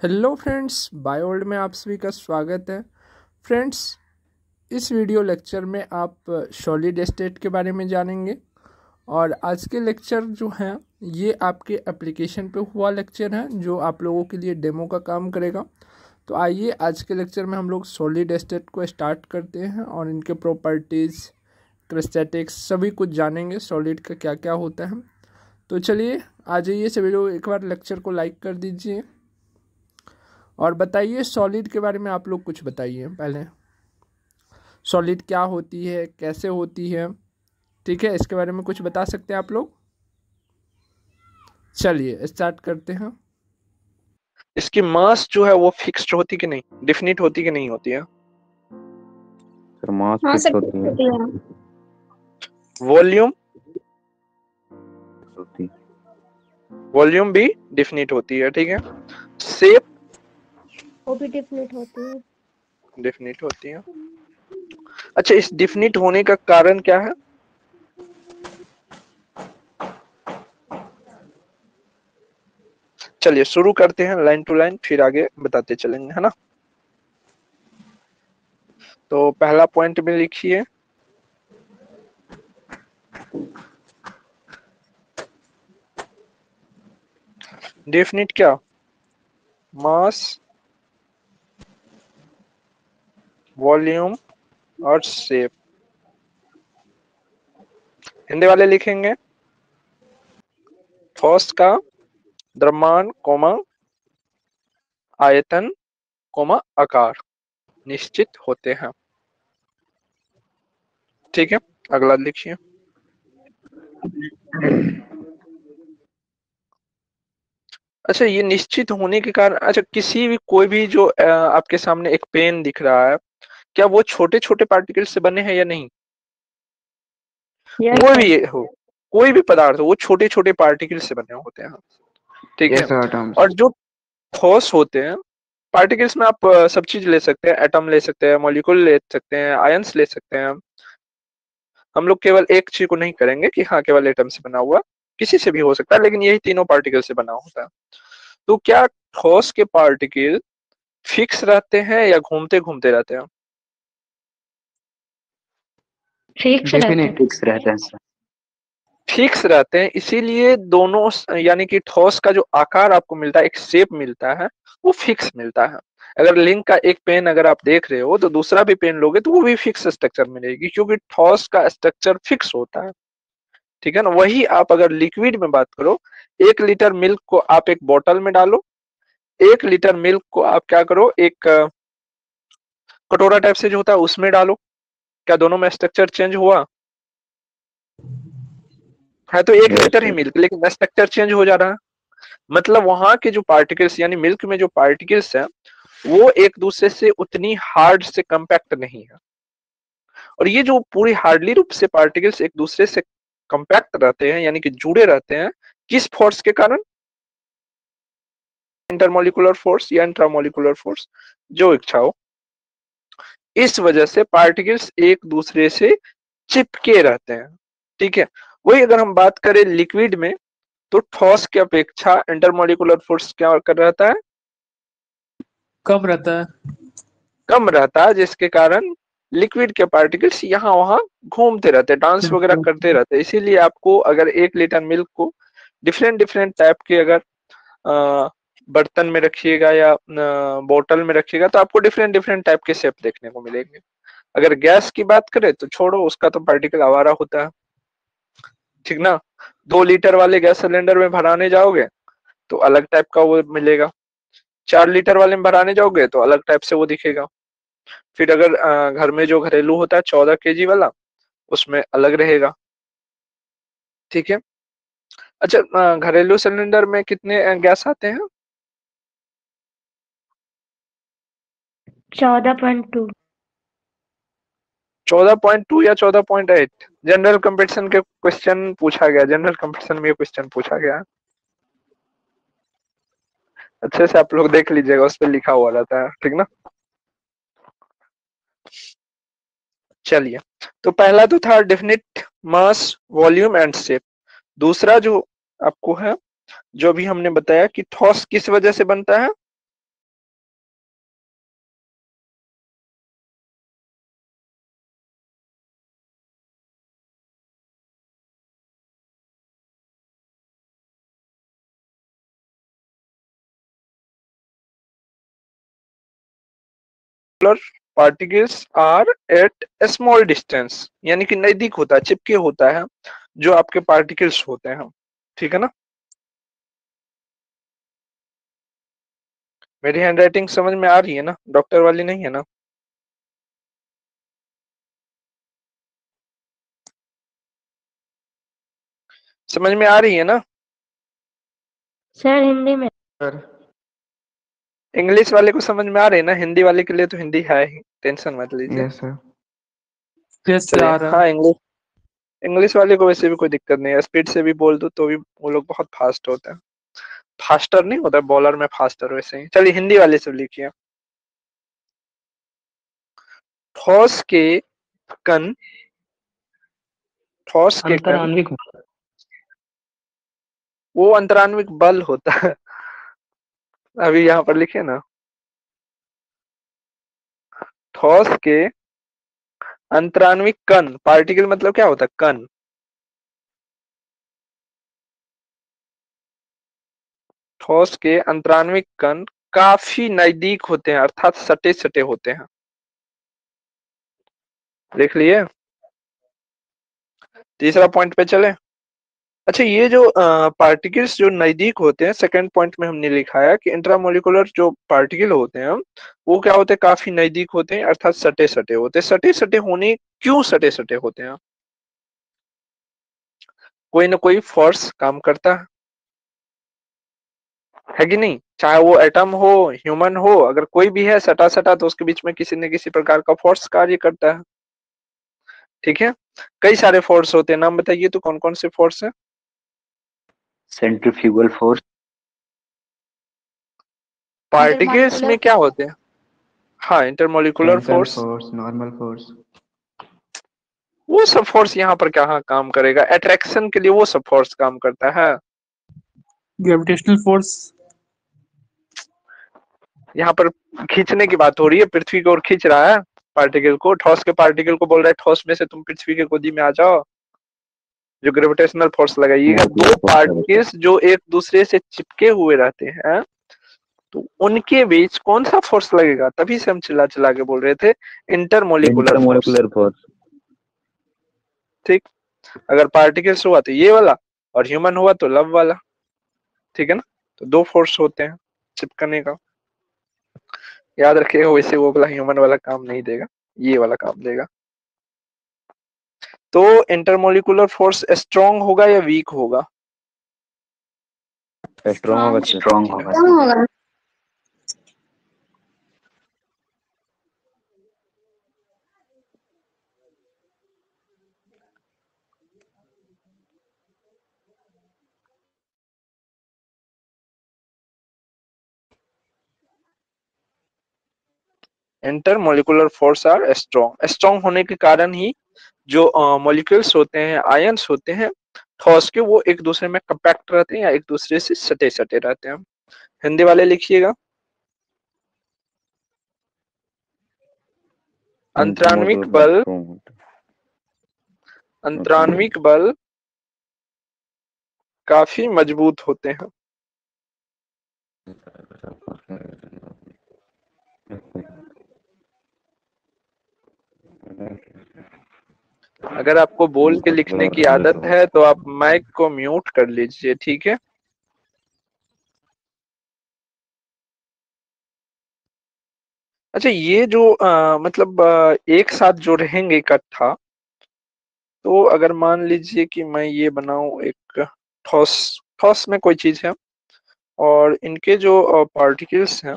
Hello friends, बायोवर्ल्ड में आप सभी का स्वागत है। फ्रेंड्स, इस वीडियो लेक्चर में आप सॉलिड स्टेट के बारे में जानेंगे और आज के लेक्चर जो हैं ये आपके एप्लीकेशन पे हुआ लेक्चर है जो आप लोगों के लिए डेमो का काम करेगा। तो आइए आज के लेक्चर में हम लोग सॉलिड स्टेट को स्टार्ट करते हैं और इनके प्रॉपर्टीज़, क्रिस्टैटिक्स सभी कुछ जानेंगे, सॉलिड का क्या क्या होता है। तो चलिए आ जाइए सभी लोग, एक बार लेक्चर को लाइक कर दीजिए और बताइए सॉलिड के बारे में आप लोग कुछ बताइए। पहले सॉलिड क्या होती है, कैसे होती है, ठीक है, इसके बारे में कुछ बता सकते हैं आप लोग। चलिए स्टार्ट करते हैं। इसकी मास जो है वो फिक्स्ड होती कि नहीं, डिफिनिट होती कि नहीं होती है? सर मास हाँ फिक्स सर, होती है। होती है। वॉल्यूम होती वॉल्यूम भी डिफिनिट होती है, ठीक है। शेप वो भी डिफिनिट होती है। डिफिनिट होती है। अच्छा, इस डिफिनिट होने का कारण क्या है? चलिए शुरू करते हैं लाइन टू लाइन, फिर आगे बताते चलेंगे, है ना। तो पहला पॉइंट में लिखिए, डेफिनिट क्या? मास, वॉल्यूम और शेप। हिंदी वाले लिखेंगे ठोस का द्रव्यमान कोमा आयतन कोमा आकार निश्चित होते हैं, ठीक है। अगला लिखिए। अच्छा, ये निश्चित होने के कारण, अच्छा किसी भी कोई भी जो आपके सामने एक पेन दिख रहा है, क्या वो छोटे छोटे पार्टिकल से बने हैं या नहीं? Yes, कोई sir. भी हो, कोई भी पदार्थ हो, वो छोटे छोटे पार्टिकल से बने होते हैं, ठीक है। Yes atoms. और जो ठोस होते हैं पार्टिकल्स में आप सब चीज ले सकते हैं, एटम ले सकते हैं, मॉलिक्यूल ले सकते हैं, आयंस ले सकते हैं। हम लोग केवल एक चीज को नहीं करेंगे कि हाँ केवल एटम से बना हुआ, किसी से भी हो सकता है, लेकिन यही तीनों पार्टिकल से बना होता है। तो क्या ठोस के पार्टिकल फिक्स रहते हैं या घूमते घूमते रहते हैं? डेफिनेट फिक्स रहता है सर। फिक्स रहते हैं, इसीलिए दोनों यानी कि ठोस का जो आकार आपको मिलता है, एक शेप मिलता है, वो फिक्स मिलता है। अगर लिंक का एक पेन अगर आप देख रहे हो तो दूसरा भी पेन लोगे तो वो भी फिक्स स्ट्रक्चर मिलेगी, क्योंकि ठोस का स्ट्रक्चर फिक्स होता है, ठीक है ना। वही आप अगर लिक्विड में बात करो, 1 लीटर मिल्क को आप एक बोतल में डालो, 1 लीटर मिल्क को आप क्या करो, एक कटोरा टाइप से जो होता है उसमें डालो, क्या दोनों में स्ट्रक्चर चेंज हुआ? है तो 1 लीटर ही मिल्क, लेकिन स्ट्रक्चर चेंज हो जा रहा है। मतलब वहां के जो पार्टिकल्स यानी मिल्क में जो पार्टिकल्स है वो एक दूसरे से उतनी हार्ड से कंपैक्ट नहीं है। और ये जो पूरी हार्डली रूप से पार्टिकल्स एक दूसरे से कंपैक्ट रहते हैं यानी कि जुड़े रहते हैं, किस फोर्स के कारण? इंटरमोलिकुलर फोर्स या इंट्रामोलिकुलर फोर्स, जो इच्छा हो। इस वजह से पार्टिकल्स एक दूसरे से चिपके रहते हैं, ठीक है। वही अगर हम बात करें लिक्विड में, तो ठोस की अपेक्षा इंटरमोलिकुलर फोर्स क्या कर रहता है? कब रहता है? कम रहता है, जिसके कारण लिक्विड के पार्टिकल्स यहाँ वहां घूमते रहते, डांस वगैरह करते रहते। इसीलिए आपको अगर 1 लीटर मिल्क को डिफरेंट डिफरेंट टाइप के अगर बर्तन में रखिएगा या बोतल में रखिएगा तो आपको डिफरेंट डिफरेंट टाइप के शेप देखने को मिलेंगे। अगर गैस की बात करें तो छोड़ो, उसका तो पार्टिकल आवारा होता है, ठीक ना। 2 लीटर वाले गैस सिलेंडर में भराने जाओगे तो अलग टाइप का वो मिलेगा, 4 लीटर वाले में भराने जाओगे तो अलग टाइप से वो दिखेगा। फिर अगर घर में जो घरेलू होता है 14 kg वाला, उसमें अलग रहेगा, ठीक है। अच्छा, घरेलू सिलेंडर में कितने गैस आते हैं? 14.2। 14.2 या 14.8? जनरल कंपटीशन के क्वेश्चन पूछा गया, जनरल कंपटीशन में ये क्वेश्चन पूछा गया, अच्छे से आप लोग देख लीजिएगा, उस पर लिखा हुआ रहता है, ठीक ना। चलिए, तो पहला तो था definite mass, volume and shape. दूसरा जो आपको है, जो भी हमने बताया कि ठोस किस वजह से बनता है, intermolecular particles are at a small distance, यानी कि नजदीक होता है, चिपके होता है जो आपके पार्टिकल्स होते हैं, ठीक है ना। मेरी हैंडराइटिंग समझ में आ रही है ना, डॉक्टर वाली नहीं है ना। समझ में आ रही है ना। सर हिंदी में। सर इंग्लिश वाले को समझ में आ रही है ना, हिंदी वाले के लिए तो हिंदी है ही, टेंशन मत लीजिए। Yes sir. चलिए, हाँ इंग्लिश, इंग्लिश वाले को वैसे भी कोई दिक्कत नहीं है, स्पीड से भी बोल दो तो भी वो लोग बहुत फास्ट होते हैं, फास्टर नहीं होता बॉलर में फास्टर, वैसे ही। चलिए हिंदी वाले से लिखिए। ठोस के कण, ठोस के कण, अंतरान्विक वो अंतरान्विक बल होता है। अभी यहाँ पर लिखे ना, ठोस के अंतरान्विक कण, पार्टिकल मतलब क्या होता है, कण। ठोस के अंतरान्विक कण काफी नजदीक होते हैं, अर्थात सटे सटे होते हैं। देख लिए। तीसरा पॉइंट पे चले। अच्छा, ये जो पार्टिकल्स जो नजदीक होते हैं, सेकंड पॉइंट में हमने लिखा है कि इंट्रामोलिकुलर जो पार्टिकल होते हैं वो क्या होते हैं, काफी नजदीक होते हैं, अर्थात सटे सटे होते हैं। सटे सटे होने, क्यों सटे सटे होते हैं? कोई ना कोई फोर्स काम करता है कि नहीं, चाहे वो एटम हो, ह्यूमन हो, अगर कोई भी है सटा सटा तो उसके बीच में किसी न किसी प्रकार का फोर्स कार्य करता है, ठीक है। कई सारे फोर्स होते हैं, नाम बताइए तो कौन कौन से फोर्स है? सेंट्रीफ्यूगल फोर्स, पार्टिकल्स में क्या होते हैं? हाँ, इंटरमोलिकुलर फोर्स, नॉर्मल फोर्स। वो सब फोर्स यहाँ पर क्या काम करेगा? अट्रैक्शन के लिए वो सब फोर्स काम करता है। ग्रेविटेशनल फोर्स, यहाँ पर खींचने की बात हो रही है, पृथ्वी की ओर खींच रहा है पार्टिकल को, ठोस के पार्टिकल को बोल रहा है ठोस में से तुम पृथ्वी के गोदी में आ जाओ, जो ग्रेविटेशनल फोर्स लगाइएगा। दो पार्टिकल्स जो एक दूसरे से चिपके हुए रहते हैं तो उनके बीच कौन सा फोर्स लगेगा? तभी से हम चिल्ला चिल्ला के बोल रहे थे इंटरमोलिकुलर फोर्स, ठीक। अगर पार्टिकल्स हुआ तो ये वाला, और ह्यूमन हुआ तो लव वाला, ठीक है ना। तो दो फोर्स होते हैं चिपकने का, याद रखिएगा। वैसे वो वाला ह्यूमन वाला काम नहीं देगा, ये वाला काम देगा। तो इंटरमोलिकुलर फोर्स स्ट्रॉन्ग होगा या वीक होगा? स्ट्रॉन्ग होगा। Intermolecular force are strong. Strong होने के कारण ही जो मॉलिक्यूल्स होते हैं, आयंस होते हैं ठोस के, वो एक दूसरे में कंपैक्ट रहते हैं या एक दूसरे से सटे सटे रहते हैं। हिंदी वाले लिखिएगा। अंतरान्विक बल, अंतरान्विक बल काफी मजबूत होते हैं। अगर आपको बोल के लिखने की आदत है तो आप माइक को म्यूट कर लीजिए, ठीक है। अच्छा, ये जो मतलब एक साथ जो रहेंगे इकट्ठा, तो अगर मान लीजिए कि मैं ये बनाऊं एक ठोस, ठोस में कोई चीज है और इनके जो पार्टिकल्स हैं,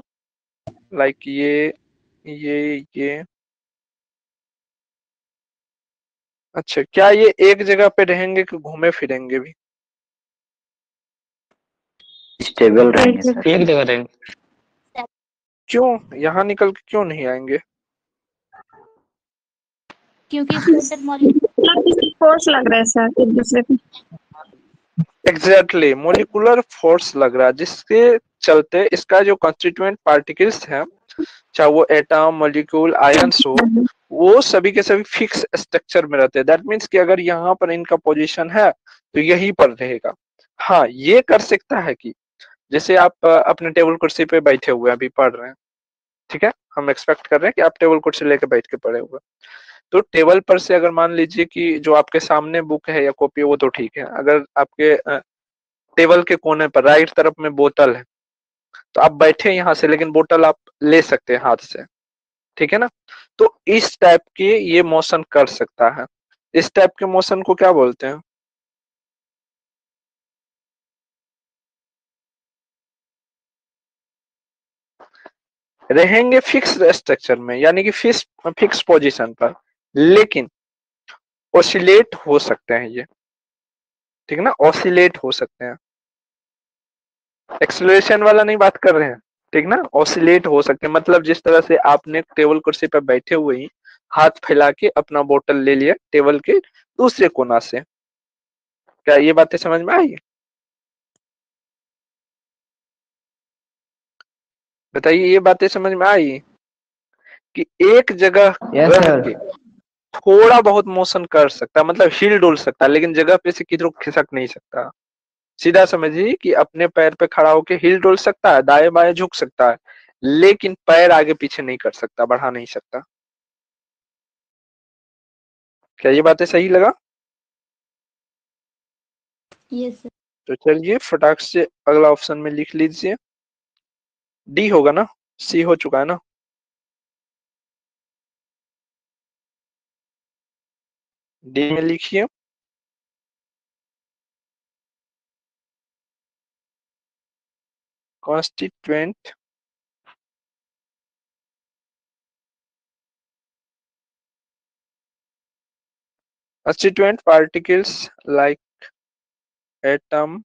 लाइक ये, अच्छा क्या ये एक जगह पे रहेंगे कि घूमे फिरेंगे भी? स्टेबल रहेंगे सर, एक जगह रहेंगे। क्यों, यहाँ निकल के क्यों नहीं आएंगे? क्योंकि फोर्स लग रहा है सर एक दूसरे पे। एग्जैक्टली, मोलिकुलर फोर्स लग रहा है, जिसके चलते इसका जो कंस्टिट्यूएंट पार्टिकल्स हैं, चाहे वो एटम, मॉलिक्यूल, आयंस हो, वो सभी के सभी फिक्स स्ट्रक्चर में रहते हैं। दैट मीन्स कि अगर यहाँ पर इनका पोजीशन है तो यहीं पर रहेगा। हाँ, ये कर सकता है कि जैसे आप अपने टेबल कुर्सी पे बैठे हुए अभी पढ़ रहे हैं, ठीक है, हम एक्सपेक्ट कर रहे हैं कि आप टेबल कुर्सी लेके बैठ के पढ़े हुए। तो टेबल पर से अगर मान लीजिए कि जो आपके सामने बुक है या कॉपी है वो तो ठीक है, अगर आपके टेबल के कोने पर राइट तरफ में बोतल है तो आप बैठे यहाँ से लेकिन बोतल आप ले सकते हैं हाथ से, ठीक है ना। तो इस टाइप के ये मोशन कर सकता है, इस टाइप के मोशन को क्या बोलते हैं? रहेंगे फिक्स स्ट्रक्चर में, यानी कि फिक्स पोजीशन पर, लेकिन ऑसिलेट हो सकते हैं ये, ठीक है ना, ऑसिलेट हो सकते हैं। एक्सेलरेशन वाला नहीं बात कर रहे हैं, ठीक ना, ऑसिलेट हो सकते हैं। मतलब जिस तरह से आपने टेबल कुर्सी पर बैठे हुए ही हाथ फैला के अपना बोतल ले लिया टेबल के दूसरे कोना से, क्या ये बातें समझ में आई? बताइए, ये बातें समझ में आई कि एक जगह Yes, रह sir. के थोड़ा बहुत मोशन कर सकता है, मतलब हिल डुल सकता है, लेकिन जगह पे से किधर खिसक नहीं सकता। सीधा समझिए कि अपने पैर पे खड़ा होके हिल डुल सकता है, दाएं बाएं झुक सकता है, लेकिन पैर आगे पीछे नहीं कर सकता, बढ़ा नहीं सकता। क्या ये बातें सही लगा? Yes sir. तो चलिए फटाक से अगला ऑप्शन में लिख लीजिए, डी होगा ना, सी हो चुका है ना। डी में लिखिए, constituent constituent particles like atom,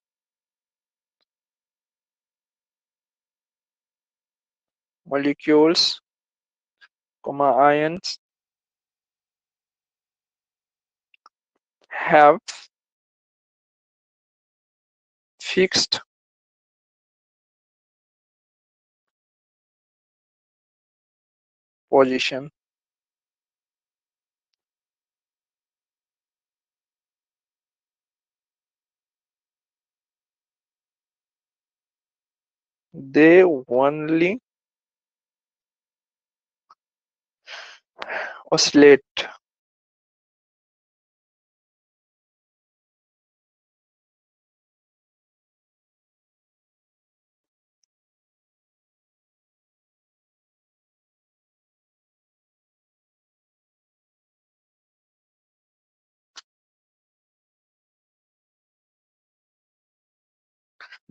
molecules, ions have fixed position.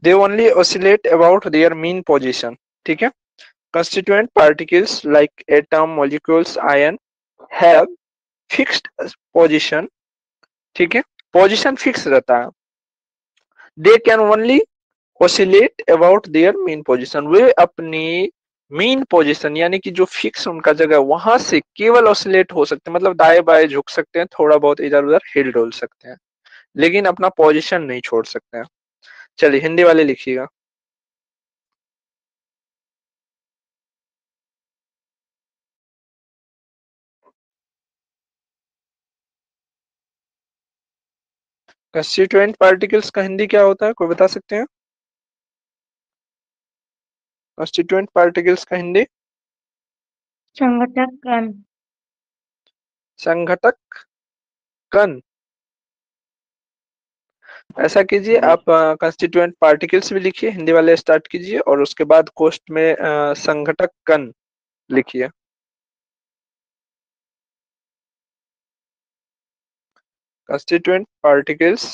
They only oscillate about their mean position, ठीक है। Constituent particles like atom, molecules, ion have fixed position, ठीक है, पोजीशन फिक्स रहता है। They can only oscillate about their mean position, वे अपनी mean position यानी कि जो फिक्स उनका जगह वहां से केवल ऑसिलेट हो सकते हैं, मतलब दाएं बाएं झुक सकते हैं, थोड़ा बहुत इधर उधर हिल डुल सकते हैं, लेकिन अपना पोजीशन नहीं छोड़ सकते हैं। चलिए हिंदी वाले लिखिएगा। कंस्टिट्यूएंट पार्टिकल्स का हिंदी क्या होता है, कोई बता सकते हैं? कंस्टिट्यूएंट पार्टिकल्स का हिंदी? संगठक कण। संघटक कण। ऐसा कीजिए, आप कंस्टिट्यूएंट पार्टिकल्स भी लिखिए, हिंदी वाले स्टार्ट कीजिए, और उसके बाद कोष्ट में संघटक कण लिखिए। कंस्टिट्यूएंट पार्टिकल्स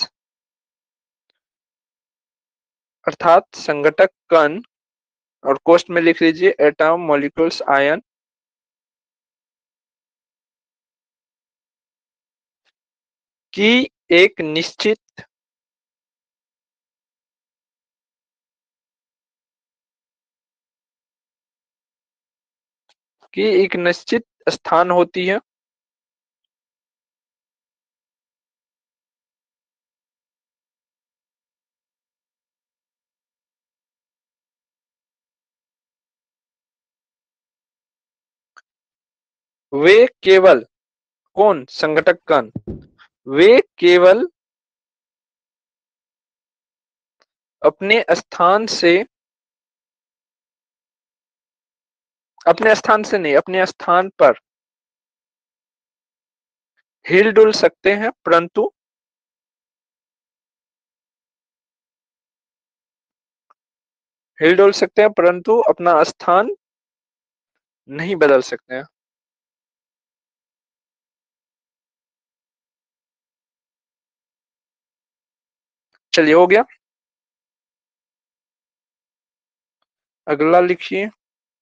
अर्थात संघटक कण, और कोष्ट में लिख लीजिए एटम, मॉलिक्यूल्स, आयन की एक निश्चित स्थान होती है, वे केवल, कौन, संघटक कण, वे केवल अपने स्थान से अपने स्थान से नहीं, अपने स्थान पर हिल डुल सकते हैं, परंतु हिल डुल सकते हैं परंतु अपना स्थान नहीं बदल सकते हैं। चलिए, हो गया। अगला लिखिए।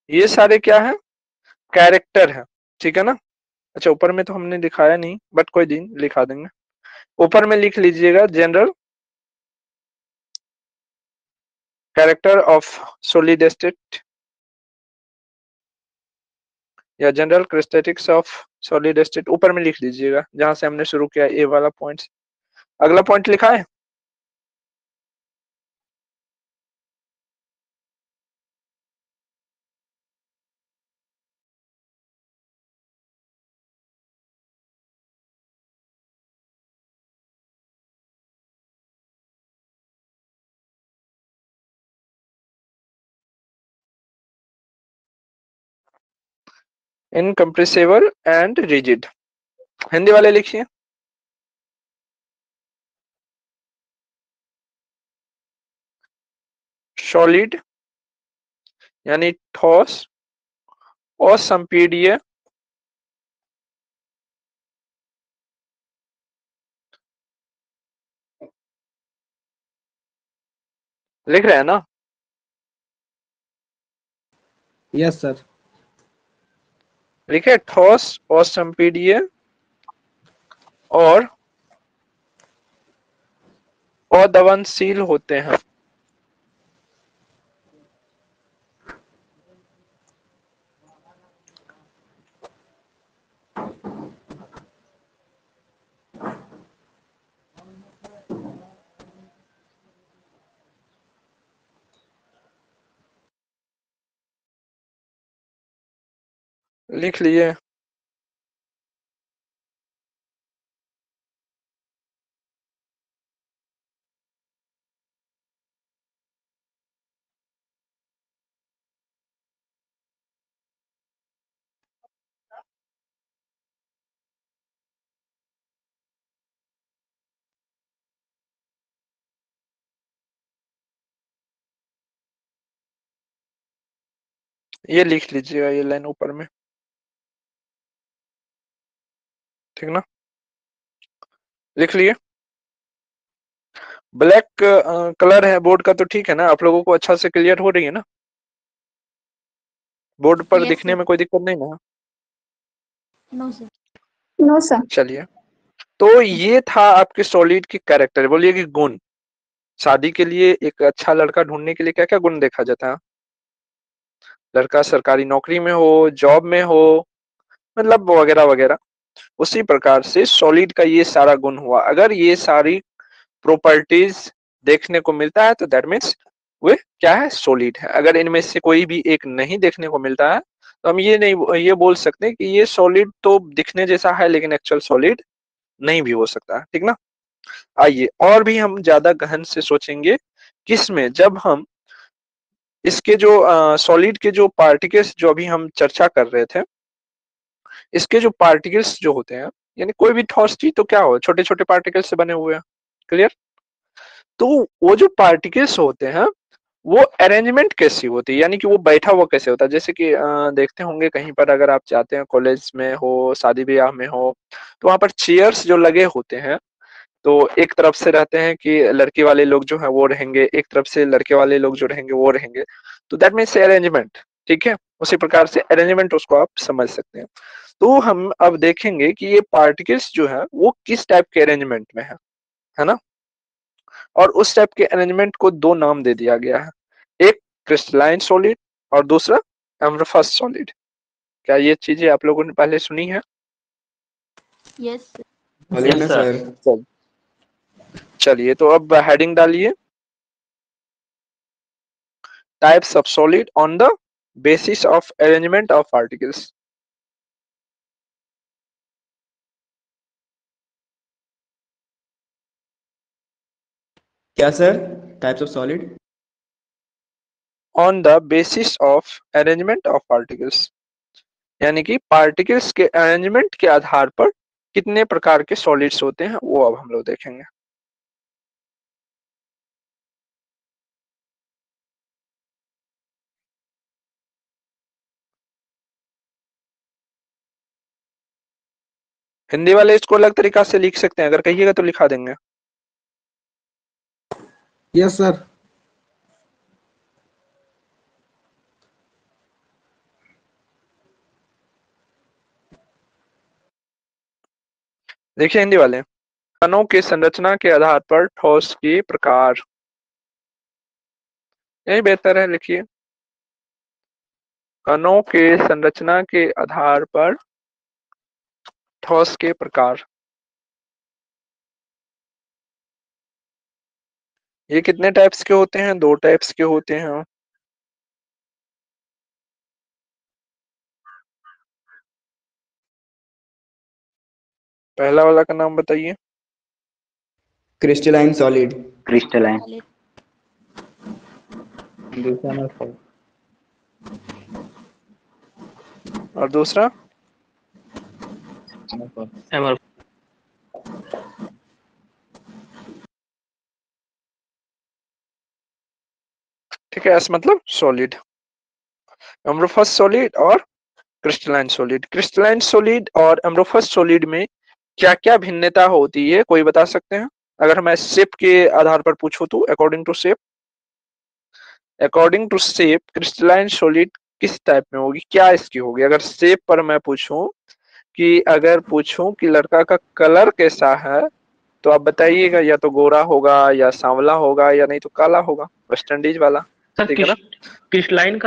ये सारे क्या है? कैरेक्टर है, ठीक है ना। अच्छा, ऊपर में तो हमने दिखाया नहीं, बट कोई दिन लिखा देंगे। ऊपर में लिख लीजिएगा general character of solid state या general characteristics of solid state, ऊपर में लिख लीजिएगा जहां से हमने शुरू किया, ए वाला पॉइंट। अगला पॉइंट लिखा है। Incompressible and rigid. हिंदी वाले लिखिए। सॉलिड यानी ठोस, असंपीड्य, लिख रहे हैं ना? Yes sir. लिखे ठोस, असंपीड्य और अदवनशील होते हैं। लिख लिए। ये लिख लीजिएगा, ये लाइन ऊपर में, ठीक ना। लिख लिए। ब्लैक कलर है बोर्ड का, तो ठीक है ना, आप लोगों को अच्छा से क्लियर हो रही है ना? बोर्ड पर Yes, दिखने sir. में कोई दिक्कत नहीं ना? No, sir. No sir. चलिए, तो ये था आपके सॉलिड की कैरेक्टर। बोलिए कि गुण। शादी के लिए एक अच्छा लड़का ढूंढने के लिए क्या क्या गुण देखा जाता है? लड़का सरकारी नौकरी में हो, जॉब में हो, मतलब वगैरह वगैरह। उसी प्रकार से सॉलिड का ये सारा गुण हुआ। अगर ये सारी प्रॉपर्टीज देखने को मिलता है तो दैट मीन्स वे क्या है? सॉलिड है। अगर इनमें से कोई भी एक नहीं देखने को मिलता है तो हम ये बोल सकते हैं कि ये सॉलिड तो दिखने जैसा है लेकिन एक्चुअल सॉलिड नहीं भी हो सकता है, ठीक ना। आइए और भी हम ज्यादा गहन से सोचेंगे किसमें, जब हम इसके जो सॉलिड के जो पार्टिकल्स जो अभी हम चर्चा कर रहे थे, इसके जो पार्टिकल्स जो होते हैं, यानी कोई भी ठोस चीज तो क्या हो, छोटे छोटे पार्टिकल्स से बने हुए हैं। क्लियर? तो वो जो पार्टिकल्स होते हैं वो अरेंजमेंट कैसी होती है, यानी कि वो बैठा हुआ कैसे होता है। जैसे कि देखते होंगे कहीं पर, अगर आप जाते हैं कॉलेज में हो, शादी ब्याह में हो, तो वहां पर चेयर्स जो लगे होते हैं, तो एक तरफ से रहते हैं कि लड़के वाले लोग जो है वो रहेंगे, एक तरफ से लड़के वाले लोग जो रहेंगे वो रहेंगे। तो दैट मीन्स अरेंजमेंट, ठीक है। उसी प्रकार से अरेंजमेंट उसको आप समझ सकते हैं। तो हम अब देखेंगे कि ये पार्टिकल्स जो है वो किस टाइप के अरेंजमेंट में है ना। और उस टाइप के अरेंजमेंट को दो नाम दे दिया गया है, एक क्रिस्टलाइन सॉलिड और दूसरा एम्फरफस सॉलिड। क्या ये चीजें आप लोगों ने पहले सुनी है? Yes, sir. Yes, sir. चलिए, तो अब हेडिंग डालिए, types of solid on the basis of arrangement of particles. क्या sir? Types of solid. On the basis of arrangement of particles. यानी कि पार्टिकल्स के अरेंजमेंट के आधार पर कितने प्रकार के सॉलिड्स होते हैं वो अब हम लोग देखेंगे। हिंदी वाले इसको अलग तरीका से लिख सकते हैं, अगर कहिएगा तो लिखा देंगे। Yes sir. देखिए हिंदी वाले, कणों के संरचना के आधार पर ठोस के प्रकार, यही बेहतर है, लिखिए। कणों के संरचना के आधार पर ठोस के प्रकार। ये कितने टाइप्स के होते हैं? 2 टाइप्स के होते हैं। पहला वाला का नाम बताइए। Crystalline solid. क्रिस्टलाइन। Solid. दूसरा और दूसरा ठीक है, एस मतलब सॉलिड, एम्बरोफस सॉलिड और क्रिस्टलाइन सॉलिड। क्रिस्टलाइन सॉलिड और एम्बरोफस सॉलिड में क्या क्या भिन्नता होती है, कोई बता सकते हैं? अगर मैं शेप के आधार पर पूछूं तो according to shape crystalline solid किस टाइप में होगी, क्या इसकी होगी? अगर शेप पर मैं पूछूं कि लड़का का कलर कैसा है, तो आप बताइएगा, या तो गोरा होगा या सांवला होगा या नहीं तो काला होगा, वेस्ट इंडीज वाला। सर ठीक है ना? क्रिस्टलाइन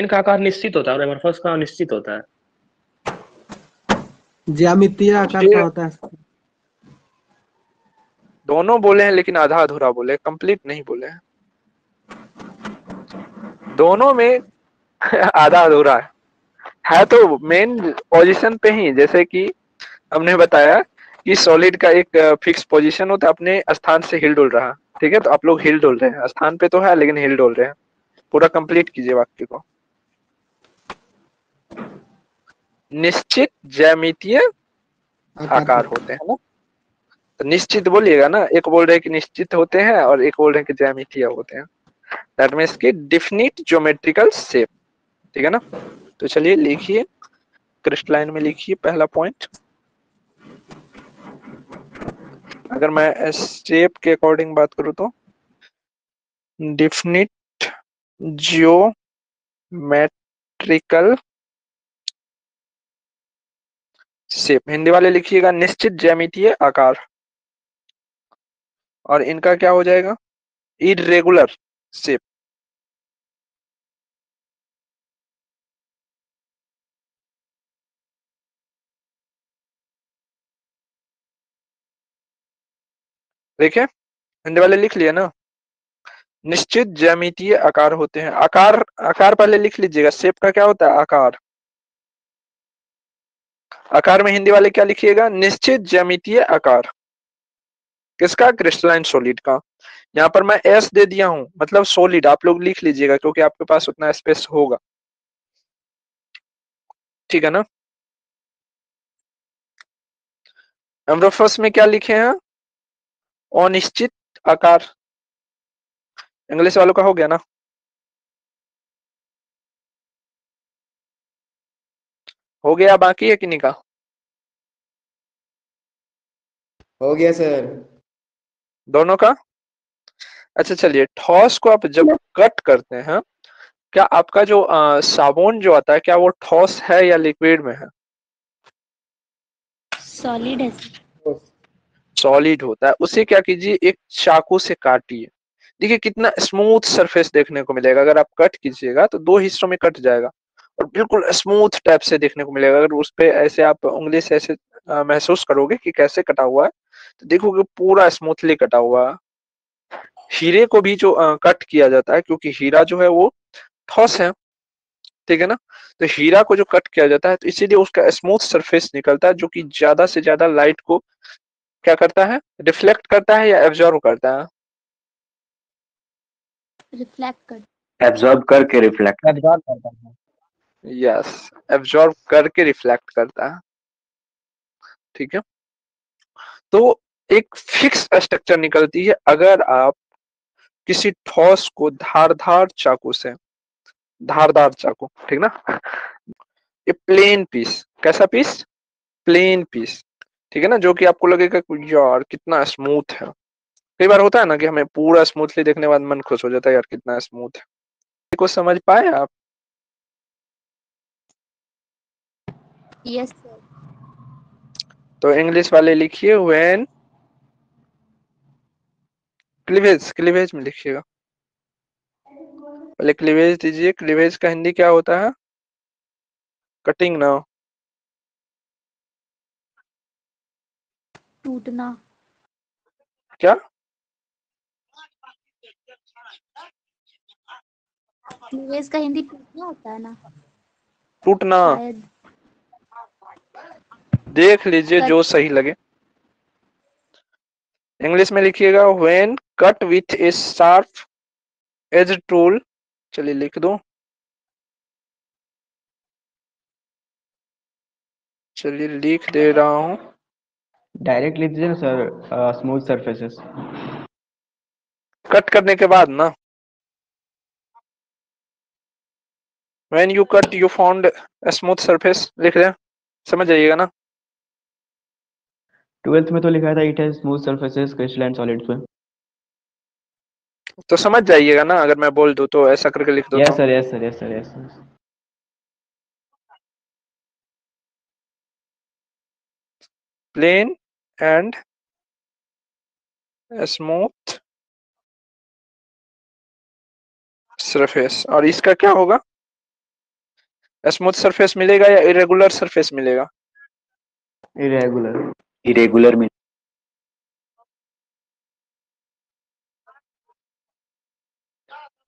का आकार निश्चित होता है और एमरफस का अनिश्चित होता है। ज्यामितीय आकार का होता है। दोनों बोले हैं लेकिन आधा अधूरा बोले, कंप्लीट नहीं बोले हैं। दोनों में आधा अधूरा है तो मेन पोजीशन पे ही, जैसे कि हमने बताया कि सॉलिड का एक फिक्स पोजीशन होता है, अपने स्थान से हिल डुल रहा। ठीक है, तो आप लोग हिल डुल रहे हैं, स्थान पे तो है लेकिन हिल डुल रहे हैं। पूरा कंप्लीट कीजिए वाक्य को। निश्चित ज्यामितीय आकार होते हैं ना, तो निश्चित बोलिएगा ना, एक बोल रहे हैं कि निश्चित होते हैं और एक बोल रहे हैं कि ज्यामितीय होते हैं। दैट मीन्स की डिफिनिट ज्योमेट्रिकल शेप। ठीक है ना? तो चलिए लिखिए, क्रिस्टलाइन में लिखिए पहला पॉइंट। अगर मैं शेप के अकॉर्डिंग बात करूं तो डिफिनिट जियोमेट्रिकल शेप। हिंदी वाले लिखिएगा निश्चित ज्यामितीय आकार, और इनका क्या हो जाएगा? Irregular shape. देखिए हिंदी वाले लिख लिए ना, निश्चित ज्यामितीय आकार होते हैं। आकार पहले लिख लीजिएगा, शेप का क्या होता है? आकार। आकार में हिंदी वाले क्या लिखिएगा? निश्चित ज्यामितीय आकार। किसका? क्रिस्टलाइन सॉलिड का। यहाँ पर मैं एस दे दिया हूं, मतलब सॉलिड आप लोग लिख लीजिएगा क्योंकि आपके पास उतना स्पेस होगा। ठीक है ना? एम्बरोफस में क्या लिखे हैं? अनिश्चित आकार। इंग्लिश वालों का हो गया ना? हो गया, बाकी है कि नहीं का? हो गया सर। दोनों का? अच्छा चलिए, ठोस को आप जब कट करते हैं, क्या आपका जो साबुन जो आता है, क्या वो ठोस है या लिक्विड में है? Solid है sir. सॉलिड होता है। उसे क्या कीजिए, एक चाकू से काटिए। देखिए कितना स्मूथ सरफेस देखने को मिलेगा। अगर आप कट कीजिएगा तो 2 हिस्सों में कट जाएगा और बिल्कुल स्मूथ टाइप से देखने को मिलेगा। अगर उस पे ऐसे आप उंगली से ऐसे महसूस करोगे कि कैसे कटा हुआ है, तो देखोगे पूरा स्मूथली कटा हुआ है। हीरे को भी जो कट किया जाता है, क्योंकि हीरा जो है वो ठोस है। ठीक है ना? तो हीरा को जो कट किया जाता है तो इसीलिए उसका स्मूथ सरफेस निकलता है, जो कि ज्यादा से ज्यादा लाइट को क्या करता है? रिफ्लेक्ट करता है या एब्जॉर्ब करता है? Reflect कर. एब्जॉर्ब करके रिफ्लेक्ट। एब्जॉर्ब करता है। यस, एब्जॉर्ब करके रिफ्लेक्ट करता है। ठीक है, तो एक फिक्स स्ट्रक्चर निकलती है अगर आप किसी ठोस को धारदार चाकू से, धारदार चाकू, ठीक ना, ये प्लेन पीस, कैसा पीस, प्लेन पीस, ठीक है ना, जो कि आपको लगेगा कि यार कितना स्मूथ है। कई बार होता है ना कि हमें पूरा स्मूथली देखने के बाद मन खुश हो जाता है, यार कितना स्मूथ है। को समझ पाए आप? Yes sir. तो इंग्लिश वाले लिखिए व्हेन, क्लीवेज, क्लीवेज में लिखिएगा, पहले क्लीवेज दीजिए। क्लीवेज का हिंदी क्या होता है? कटिंग ना, टूटना। क्या? क्लीवेज का हिंदी टूटना होता है ना टूटना, शायद। देख लीजिए जो कट। सही लगे। इंग्लिश में लिखिएगा when cut with a sharp edge tool. चलिए लिख दो, चलिए लिख दे रहा हूं। डायरेक्ट लिख दीजिए ना सर, स्मूथ सरफेसेस। कट करने के बाद ना, when you cut you found a smooth surface लिख रहे हैं, समझ जाइएगा ना। 12th में तो लिखा था it has smooth surfaces crystalline solids पे। तो समझ जाइएगा ना, अगर मैं बोल दूं तो ऐसा करके लिख दो यस तो। Sir, yes sir, yes sir, yes sir. Plane and smooth surface. और इसका क्या होगा? स्मूथ सरफेस मिलेगा या इरेगुलर सरफेस मिलेगा? इरेगुलर। इरेगुलर में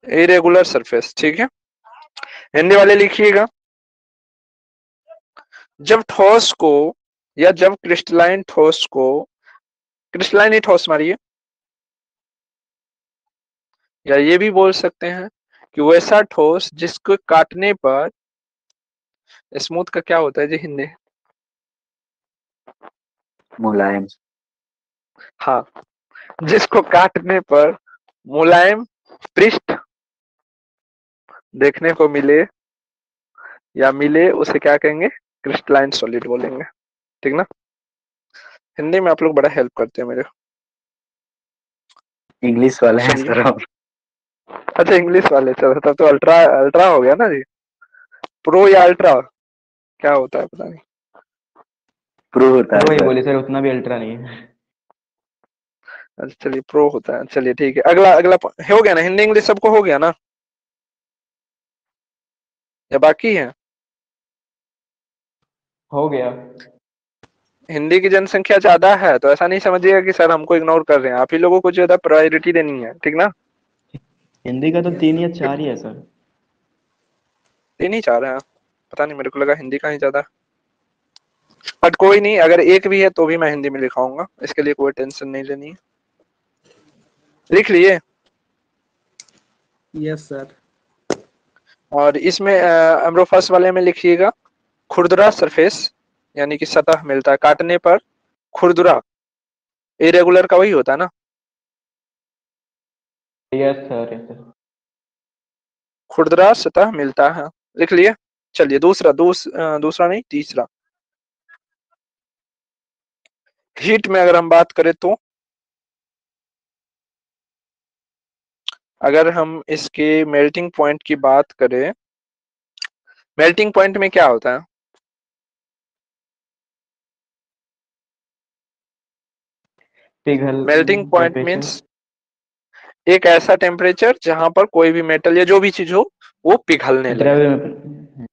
इरेगुलर सरफेस, ठीक है। हिंदी वाले लिखिएगा, जब ठोस को या जब क्रिस्टलाइन ठोस को, क्रिस्टलाइन ही ठोस मारिए, या ये भी बोल सकते हैं कि वैसा ठोस जिसको काटने पर, स्मूथ का क्या होता है जी हिंदी? मुलायम। हाँ, जिसको काटने पर मुलायम पृष्ठ देखने को मिले या मिले, उसे क्या कहेंगे? क्रिस्टलाइन सॉलिड बोलेंगे, ठीक ना। हिंदी में आप लोग बड़ा हेल्प करते हैं मेरे। इंग्लिश वाले हैं चलिए, सर हम। अच्छा इंग्लिश वाले, चलो तब तो अल्ट्रा, अल्ट्रा हो गया ना जी। प्रो या अल्ट्रा क्या होता है पता नहीं। प्रो होता है प्रो ही सर। बोले सर, उतना भी अल्ट्रा नहीं है। अच्छा चलिए प्रो होता है, चलिए ठीक है। अगला अगला हो गया ना, हिंदी इंग्लिश सबको हो गया ना, या बाकी है? हो गया। हिंदी की जनसंख्या ज्यादा है तो ऐसा नहीं समझिएगा कि सर हमको इग्नोर कर रहे हैं, आप ही लोगों को ज्यादा प्रायोरिटी देनी है, ठीक ना। हिंदी का तो 3 या 4 ही है सर। तीन ही चार है, पता नहीं, मेरे को लगा हिंदी का ही ज्यादा। बट कोई नहीं, अगर एक भी है तो भी मैं हिंदी में लिखाऊंगा, इसके लिए कोई टेंशन नहीं लेनी है। लिख लिए? Yes sir. और इसमें एम्ब्रोफस वाले में लिखिएगा खुरदुरा सरफेस, यानी कि सतह मिलता है काटने पर खुरदुरा। इरेगुलर का वही होता है ना, यस सर, यस सर। खुरदुरा सतह मिलता है, लिख लिए। चलिए दूसरा, दूसरा नहीं तीसरा, हीट में अगर हम बात करें तो, अगर हम इसके मेल्टिंग पॉइंट की बात करें, मेल्टिंग पॉइंट में क्या होता है? पिघल मेल्टिंग पॉइंट टेम्परेचर। मीन्स एक ऐसा टेम्परेचर जहां पर कोई भी मेटल या जो भी चीज हो वो पिघलने लगे, द्रव्य में।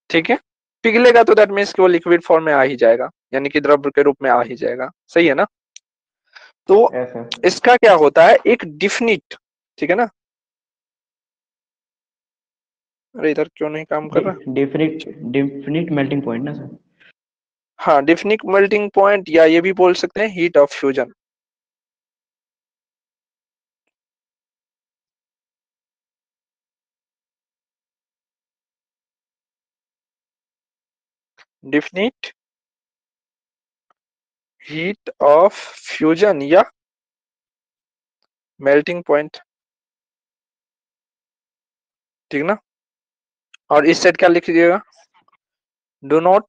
ठीक है। पिघलेगा तो दैट मीन्स कि वो लिक्विड फॉर्म में आ ही जाएगा, यानी कि द्रव के रूप में आ ही जाएगा, सही है ना। तो यस सर। इसका क्या होता है, एक डिफिनिट, ठीक है ना। अरे इधर क्यों नहीं काम कर रहा? डेफिनिट डेफिनिट मेल्टिंग पॉइंट ना सर। हाँ, डिफिनिट मेल्टिंग पॉइंट, या ये भी बोल सकते हैं heat of fusion. Definite heat of fusion या मेल्टिंग पॉइंट, ठीक ना। और इस सेट क्या लिख दीजिएगा, डू नॉट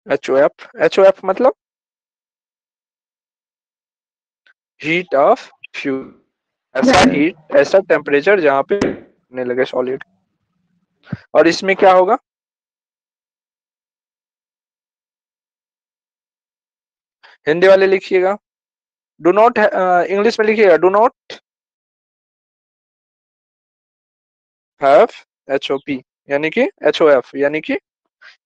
HOF मतलब हीट ऑफ फ्यूजन, ऐसा हीट ऐसा टेम्परेचर जहां पे होने लगे सॉलिड। और इसमें क्या होगा, हिंदी वाले लिखिएगा, डू नॉट, इंग्लिश में लिखिएगा, डू नॉट हैव HOP यानी कि HOF, यानी कि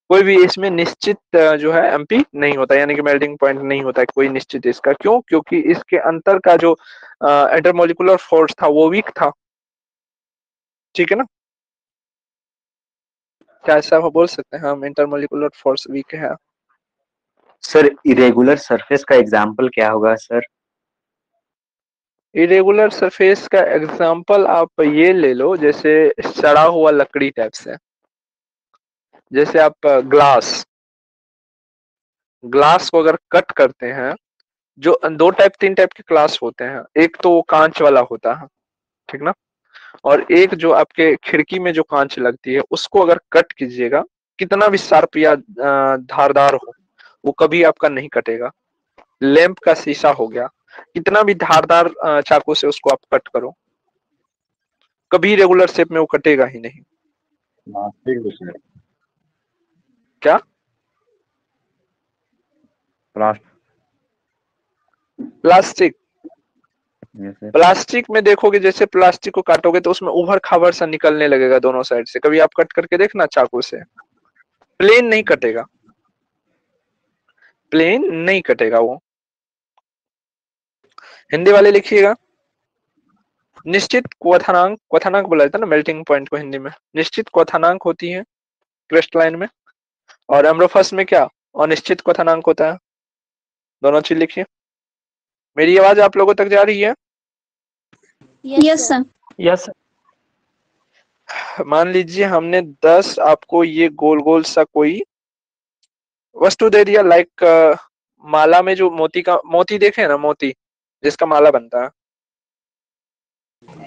कोई भी इसमें निश्चित जो है MP नहीं होता, यानी कि मेल्टिंग पॉइंट नहीं होता है कोई निश्चित इसका। क्यों? क्योंकि इसके अंतर का जो इंटरमोलिकुलर फोर्स था वो वीक था, ठीक है ना। क्या ऐसा बोल सकते हैं हम, इंटरमोलिकुलर फोर्स वीक है। सर इरेगुलर सरफेस का एग्जांपल क्या होगा सर? इरेगुलर सरफेस का एग्जांपल आप ये ले लो, जैसे सड़ा हुआ लकड़ी टाइप से, जैसे आप ग्लास को अगर कट करते हैं, जो दो टाइप तीन टाइप के ग्लास होते हैं, एक तो वो कांच वाला होता है, ठीक ना, और एक जो आपके खिड़की में जो कांच लगती है उसको अगर कट कीजिएगा, कितना भी शार्प या धारदार हो वो कभी आपका नहीं कटेगा। लैंप का शीशा हो गया, कितना भी धारदार चाकू से उसको आप कट करो, कभी रेगुलर शेप में वो कटेगा ही नहीं। क्या? प्लास्टिक, प्लास्टिक में देखोगे, जैसे प्लास्टिक को काटोगे तो उसमें उभर खाबर सा निकलने लगेगा दोनों साइड से, कभी आप कट करके देखना चाकू से, प्लेन नहीं कटेगा, प्लेन नहीं कटेगा वो। हिंदी वाले लिखिएगा, निश्चित क्वथनांक, क्वथनांक बोला जाता है ना मेल्टिंग पॉइंट को हिंदी में, निश्चित क्वथनांक होती है क्रिस्टलाइन में, और एम्बरोफस में क्या अनिश्चित क्वथनांक होता है। दोनों चीज लिखिए। मेरी आवाज आप लोगों तक जा रही है? Yes sir. यस मान लीजिए हमने 10 आपको ये गोल गोल सा कोई वस्तु दे दिया, लाइक माला में जो मोती देखे ना, मोती जिसका माला बनता है,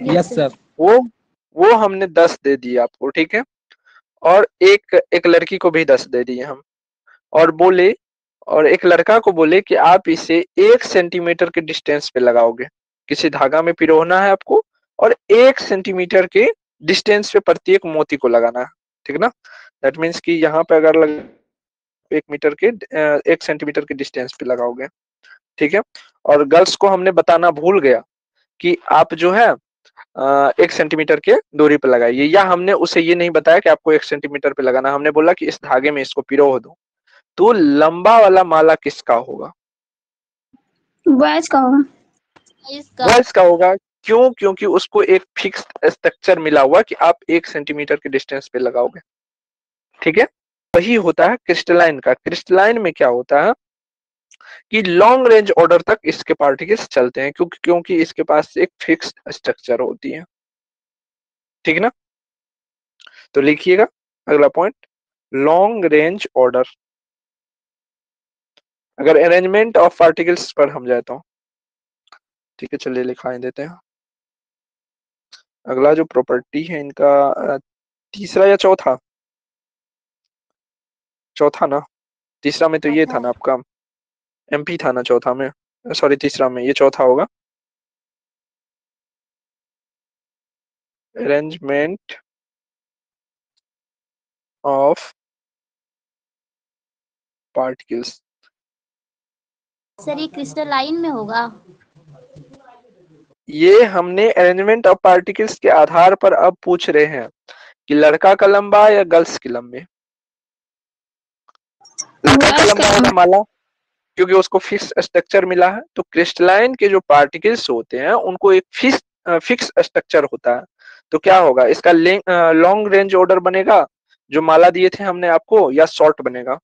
यस सर। वो हमने 10 दे दिए आपको, ठीक है। और एक लड़की को भी 10 दे दिए हम, और बोले, और एक लड़का को बोले कि आप इसे 1 सेंटीमीटर के डिस्टेंस पे लगाओगे, किसी धागा में पिरोना है आपको, और 1 सेंटीमीटर के डिस्टेंस पे प्रत्येक मोती को लगाना है, ठीक ना। दैट मीन्स कि यहाँ पे अगर 1 सेंटीमीटर के डिस्टेंस पे लगाओगे, ठीक है। और गर्ल्स को हमने बताना भूल गया कि आप जो है 1 सेंटीमीटर के दूरी पे लगाइए, या हमने उसे ये नहीं बताया कि आपको 1 सेंटीमीटर पे लगाना, हमने बोला कि इस धागे में इसको पिरो दो। तो लंबा वाला माला किसका होगा? बॉयज का होगा। बॉयज का होगा। क्यों? क्योंकि उसको एक फिक्स स्ट्रक्चर मिला हुआ कि आप 1 सेंटीमीटर के डिस्टेंस पे लगाओगे, ठीक है। वही होता है क्रिस्टलाइन का। क्रिस्टलाइन में क्या होता है कि लॉन्ग रेंज ऑर्डर तक इसके पार्टिकल्स चलते हैं, क्योंकि इसके पास एक फिक्स स्ट्रक्चर होती है, ठीक ना। तो लिखिएगा अगला पॉइंट, लॉन्ग रेंज ऑर्डर। अगर अरेंजमेंट ऑफ पार्टिकल्स पर हम जाए तो ठीक है, चलिए लिखाई देते हैं। अगला जो प्रॉपर्टी है इनका तीसरा या चौथा, चौथा ना, तीसरा में तो ये था ना आपका MP था ना, चौथा में, सॉरी तीसरा में, ये चौथा होगा। अरेंजमेंट ऑफ पार्टिकल्स, सर ये क्रिस्टलाइन में होगा। ये हमने अरेंजमेंट ऑफ पार्टिकल्स के आधार पर अब पूछ रहे हैं कि लड़का का लंबा या गर्ल्स की लंबी। लड़का का लंबा होगा माला, क्योंकि उसको फिक्स स्ट्रक्चर मिला है। तो क्रिस्टलाइन के जो पार्टिकल्स होते हैं उनको एक फिक्स स्ट्रक्चर होता है। तो क्या होगा इसका, लॉन्ग रेंज ऑर्डर बनेगा जो माला दिए थे हमने आपको, या शॉर्ट बनेगा?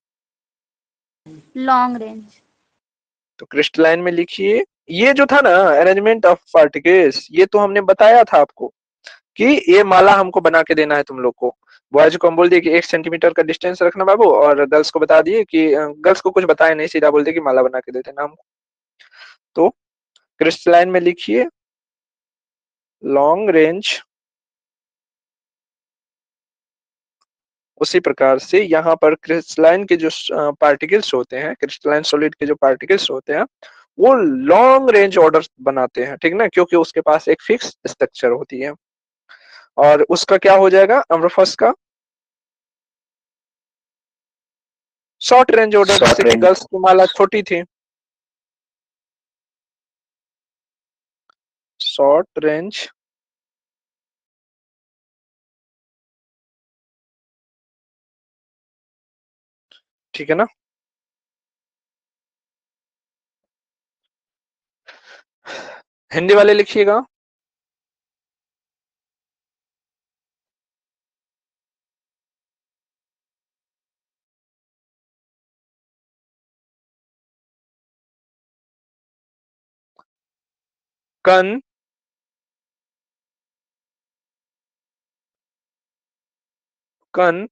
Long range. तो क्रिस्टलाइन में लिखिए, ये जो था ना अरेंजमेंट ऑफ पार्टिकल्स, ये तो हमने बताया था आपको कि ये माला हमको बना के देना है तुम लोग को। बॉयज को हम बोल दिए कि 1 सेंटीमीटर का डिस्टेंस रखना बाबू, और गर्ल्स को बता दिए कि गर्ल्स को कुछ बताया नहीं, सीधा बोल दिए कि माला बना के दे देना हमको। तो क्रिस्टलाइन में लिखिए लॉन्ग रेंज, उसी प्रकार से यहाँ पर क्रिस्टलाइन के जो पार्टिकल्स होते हैं, क्रिस्टलाइन सॉलिड के जो पार्टिकल्स होते हैं वो लॉन्ग रेंज ऑर्डर बनाते हैं, ठीक ना, क्योंकि उसके पास एक फिक्स स्ट्रक्चर होती है। और उसका क्या हो जाएगा, अम्रफस का शॉर्ट रेंज ऑर्डर, जैसे कि गर्ल्स की माला छोटी थी, शॉर्ट रेंज ठीक है ना। हिंदी वाले लिखिएगा। कन कन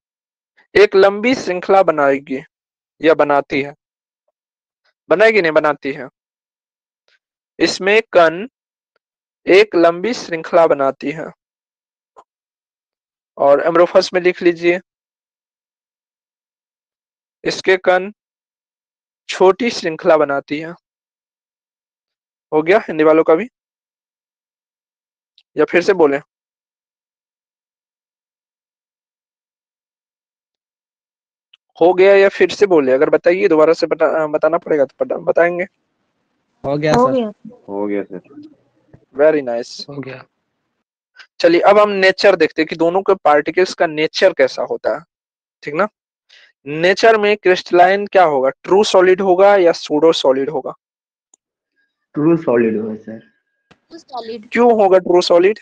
एक लंबी श्रृंखला बनाएगी या बनाती है, बनाएगी नहीं बनाती है, इसमें कन एक लंबी श्रृंखला बनाती है। और एम्ब्रोफस में लिख लीजिए इसके कण छोटी श्रृंखला बनाती है। हो गया हिंदी वालों का भी, या फिर से बोले? हो गया या फिर से बोले? अगर बताइए दोबारा से बताना पड़ेगा तो बताएंगे। हो गया हो सर। गया। हो गया सर। Very nice. हो गया। चलिए अब हम नेचर देखते हैं कि दोनों के पार्टिकल्स का नेचर कैसा होता है, ठीक ना। नेचर में क्रिस्टलाइन क्या होगा, ट्रू सॉलिड होगा या सूडो सॉलिड होगा? ट्रू सॉलिड हो सर। सॉलिड। क्यों होगा ट्रू सॉलिड?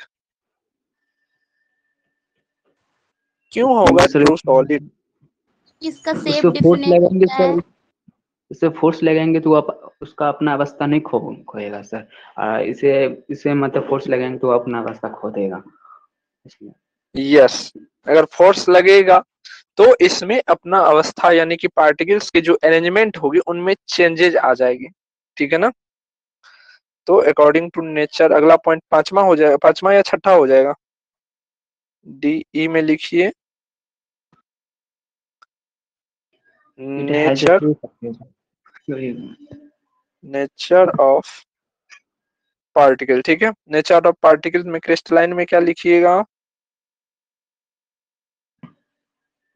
क्यों होगा ट्रू सॉलिड? इसका उससे शेप फोर्स डिफिनेट लगाएंगे होता है। सर, उससे फोर्स लगाएंगे तो उसका अपना अवस्था नहीं खोएगा सर। इसे इसे मतलब फोर्स लगाएंगे तो अपना अवस्था खो देगा, इसलिए। यस, अगर फोर्स लगेगा तो इसमें अपना अवस्था यानी कि पार्टिकल्स की जो अरेंजमेंट होगी उनमें चेंजेज आ जाएगी, ठीक है ना। तो अकॉर्डिंग टू नेचर अगला पॉइंट पांचवा हो जाएगा, पांचवा या छठा हो जाएगा, डी ई में लिखिए नेचर, नेचर ऑफ पार्टिकल, ठीक है। नेचर ऑफ पार्टिकल में क्रिस्टलाइन में क्या लिखिएगा?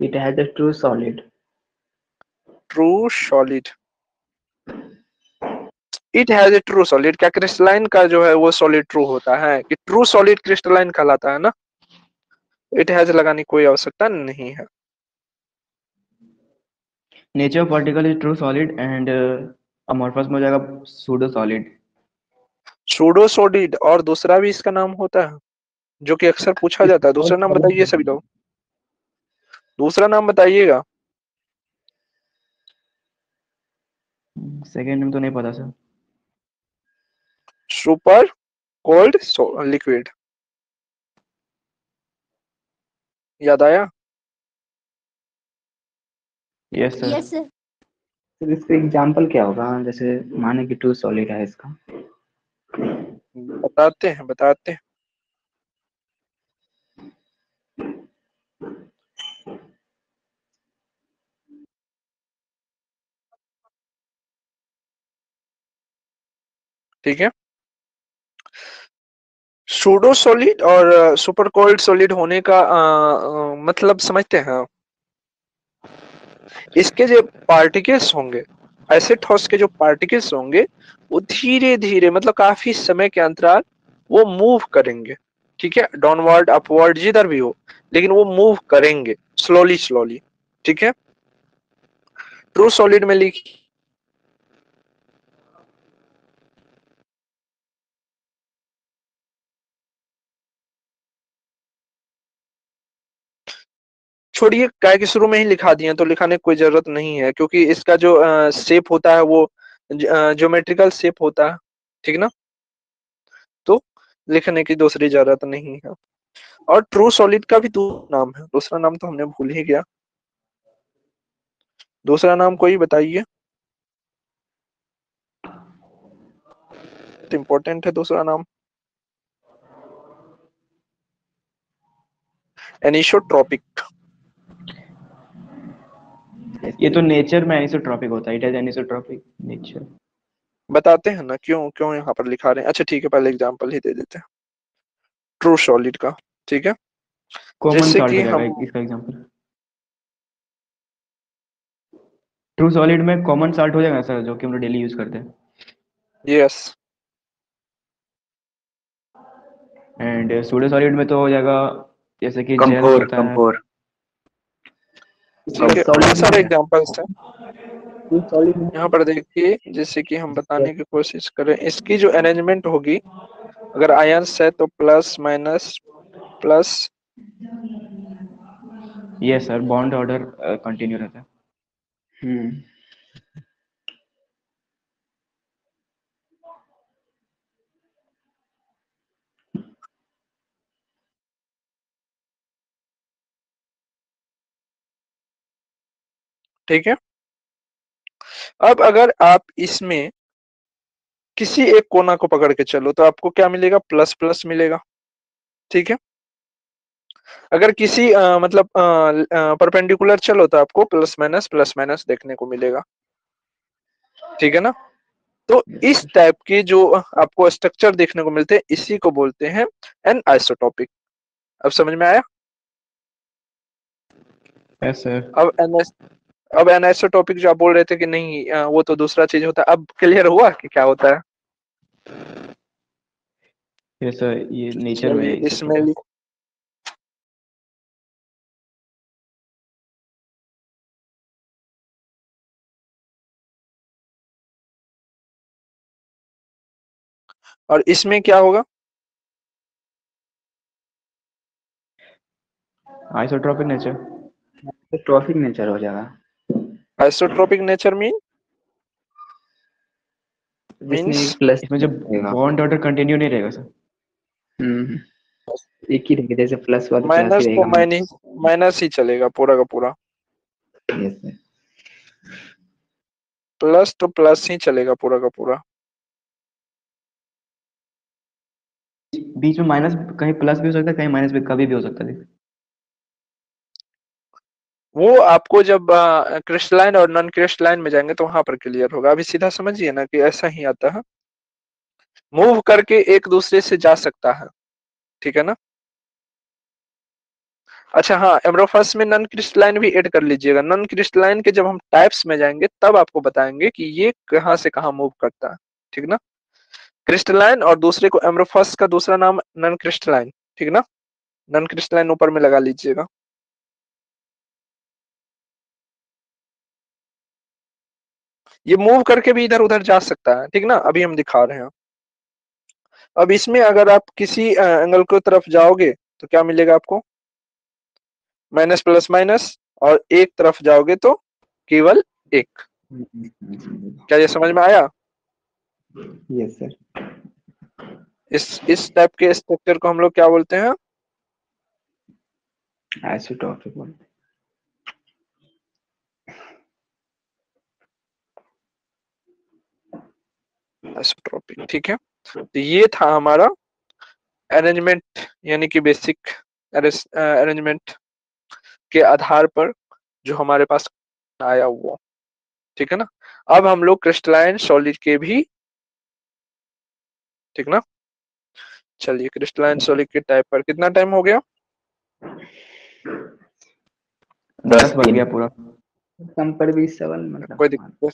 It has a true solid. True solid, it has a true solid. क्या क्रिस्टलाइन का जो है वो सॉलिड ट्रू होता है कि ट्रू सॉलिड क्रिस्टलाइन कहलाता है ना। इट हैज लगाने की कोई आवश्यकता नहीं है। Nature particle is true solid and amorphous में हो जाएगा सूडो सॉलिड। सूडो सॉलिड, और दूसरा भी इसका नाम होता है जो कि अक्सर पूछा जाता है, दूसरा नाम बताइए सभी लोग, दूसरा नाम बताइएगा। सेकेंड में तो नहीं पता सर। सुपर कोल्ड लिक्विड, याद आया? Yes sir. Yes sir. तो इसका एग्जांपल क्या होगा, जैसे माने कि ट्रू सॉलिड है इसका? बताते हैं बताते हैं। ठीक है, सूडो सॉलिड और सुपर कोल्ड सॉलिड होने का मतलब समझते हैं। इसके जो पार्टिकल्स होंगे, एसिड हाउस के जो पार्टिकल्स होंगे वो धीरे धीरे मतलब काफी समय के अंतराल वो मूव करेंगे, ठीक है, डाउनवर्ड अपवर्ड जिधर भी हो, लेकिन वो मूव करेंगे स्लोली स्लोली, ठीक है। ट्रू सॉलिड में लिख छोड़िए, काय के शुरू में ही लिखा दिए तो लिखाने की कोई जरूरत नहीं है, क्योंकि इसका जो शेप होता है वो ज्योमेट्रिकल शेप होता है, ठीक ना, तो लिखने की दूसरी जरूरत नहीं है। और ट्रू सॉलिड का भी दूसरा नाम है, दूसरा नाम तो हमने भूल ही गया, दूसरा नाम कोई बताइए, इम्पोर्टेंट है दूसरा नाम। एनिसोट्रॉपिक। ये तो नेचर में एनिसोट्रॉपिक होता है, इट इज एनिसोट्रॉपिक नेचर। बताते हैं ना क्यों क्यों यहाँ पर लिखा रहे हैं। अच्छा ठीक है, पहले एग्जांपल ही दे देते हैं ट्रू सॉलिड का, ठीक है। कॉमन जैसे सॉल्ट कि हो जाएगा हम इसका एग्जांपल। ट्रू सॉलिड में कॉमन सॉल्ट हो जाएगा सर, जो कि हम लोग डेली यूज करते हैं। यस। एंड सूडो सॉलिड में तो हो जाएगा जैसे कि जेल कंपोर होता है। कंपोर ठीक है, बहुत सारे एग्जांपल्स हैं सॉलिड यहाँ पर। देखिए जैसे कि हम बताने की कोशिश करें, इसकी जो अरेंजमेंट होगी, अगर आयंस है तो प्लस माइनस प्लस। ये सर बॉन्ड ऑर्डर कंटिन्यू रहता है। ठीक है, अब अगर आप इसमें किसी एक कोना को पकड़ के चलो तो आपको क्या मिलेगा, प्लस प्लस मिलेगा, ठीक है। अगर किसी मतलब परपेंडिकुलर चलो तो आपको प्लस माइनस देखने को मिलेगा, ठीक है ना। तो इस टाइप के जो आपको स्ट्रक्चर देखने को मिलते हैं, इसी को बोलते हैं एन आइसोटॉपिक। अब समझ में आया। Yes sir. अब एनाइसोटॉपिक जो आप बोल रहे थे कि नहीं वो तो दूसरा चीज होता है, अब क्लियर हुआ कि क्या होता है। यस सर, ये नेचर में चलिए ये सब इसमें होता है। और इसमें क्या होगा, आइसोट्रोपिक नेचर। ट्रॉफिक नेचर हो जाएगा, आइसोट्रोपिक नेचर जिसमें मीन्स एक प्लस इसमें जो रहेगा। बॉन्ड ऑर्डर कंटिन्यू नहीं रहेगा सर। एक ही रहेगा, जैसे प्लस वाला प्लस ही माइनस तो रहेगा। माइनस ही चलेगा पूरा का पूरा, यस सर। प्लस तो प्लस ही चलेगा पूरा का पूरा। बीच में माइनस, कहीं प्लस भी हो सकता है, कहीं माइनस भी, कभी भी हो सकता है। वो आपको जब क्रिस्टलाइन और नॉन क्रिस्टलाइन में जाएंगे तो वहां पर क्लियर होगा। अभी सीधा समझिए ना कि ऐसा ही आता है, मूव करके एक दूसरे से जा सकता है, ठीक है ना। अच्छा हाँ, एम्ब्रोफस में नॉन क्रिस्टलाइन भी ऐड कर लीजिएगा। नॉन क्रिस्टलाइन के जब हम टाइप्स में जाएंगे तब आपको बताएंगे कि ये कहाँ से कहाँ मूव करता है, ठीक ना। क्रिस्टलाइन और दूसरे को एम्ब्रोफस का दूसरा नाम नॉन क्रिस्टलाइन, ठीक ना। नॉन क्रिस्टलाइन ऊपर में लगा लीजिएगा। ये मूव करके भी इधर उधर जा सकता है, ठीक ना, अभी हम दिखा रहे हैं। अब इसमें अगर आप किसी एंगल की तरफ जाओगे तो क्या मिलेगा आपको, माइनस प्लस माइनस, और एक तरफ जाओगे तो केवल एक। क्या ये समझ में आया। Yes sir. इस टाइप के स्ट्रक्चर को हम लोग क्या बोलते हैं, आइसोटॉपिक बोलते आइसोट्रोपिक, ठीक है। तो ये था हमारा अरेंजमेंट, यानी कि बेसिक अरेंजमेंट के आधार पर जो हमारे पास आया वो, ठीक है ना। अब हम लोग क्रिस्टलाइन सॉलिड के भी, ठीक ना। चलिए क्रिस्टलाइन सॉलिड के टाइप पर कितना टाइम हो गया, 10 बज गया पूरा। कम पर भी 7 मतलब।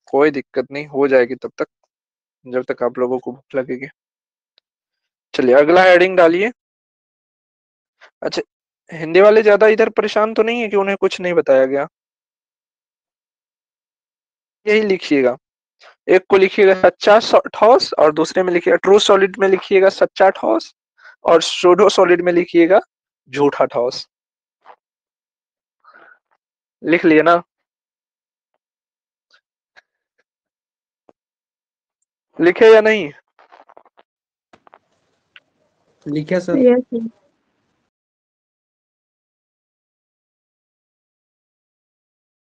कोई दिक्कत नहीं, हो जाएगी तब तक, जब तक आप लोगों को भूख लगेगी। चलिए अगला हेडिंग डालिए। अच्छा, हिंदी वाले ज्यादा इधर परेशान तो नहीं है कि उन्हें कुछ नहीं बताया गया। यही लिखिएगा, एक को लिखिएगा सच्चा ठोस और दूसरे में लिखिएगा, ट्रू सॉलिड में लिखिएगा सच्चा ठोस और सूडो सॉलिड में लिखिएगा झूठा ठोस। लिख लिए ना, लिखे या नहीं। लिखे सर? Yes sir.